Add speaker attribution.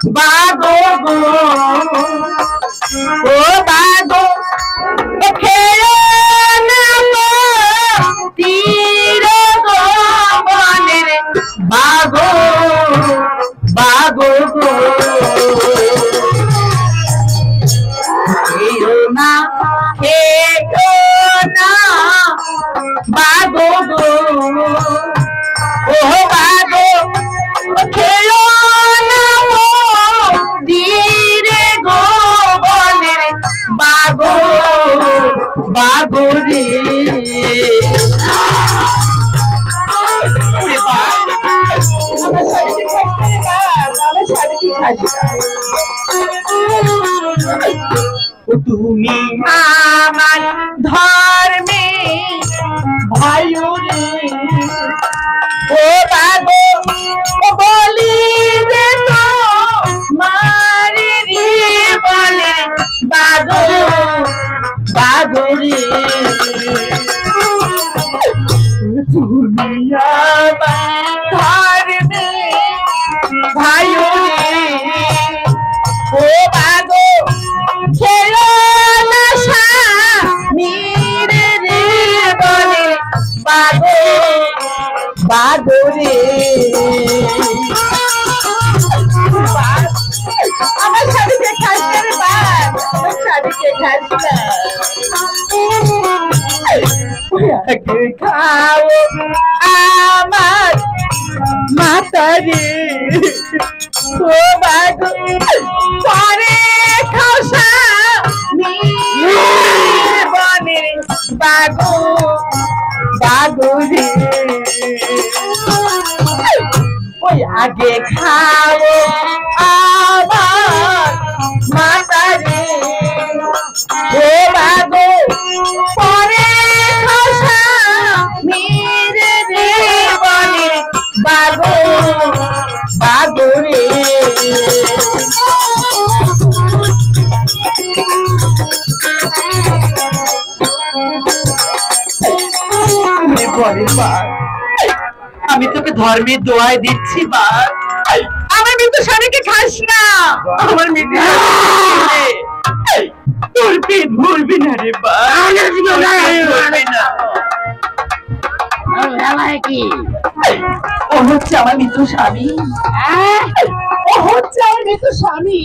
Speaker 1: বাগো গো ও বাগো খেলো না তো তীর গো বনের বাগো বাগো গো খেলো না বাগো গো ও বাগো খেলো না ধীরে গো বনের বাগো বাগো রে তুমি আমার ধর্মে ভাই রে ও বাগো বলি যে তো মারি রে বলে বাগো বাগো রে তুমি আমার ধর্মে ভাই রে ও বাগো খেলো না স্বামীরে রে বলে বাগো বাগো রে আমার শাড়িতে খাস না রে বাপ শাড়িতে খাস না খাও আমার মাতারে ও বাগো পরে খাওসা বনের বাগো বাগো রে ওই আগে খাও আবার মাতারে ও বাগো পরে খাওসা মেরে রে বনের বাগো বাগো রে আমি তোকে ধর্মের দোয়াই দিচ্ছি মা আমার মৃত্যু স্বামীকে খাস না আমার মৃত্যু তোর পেট ভরবি না রে বা ও হচ্ছে আমার মৃত্যু স্বামী ও হচ্ছে আমার মৃত্যু স্বামী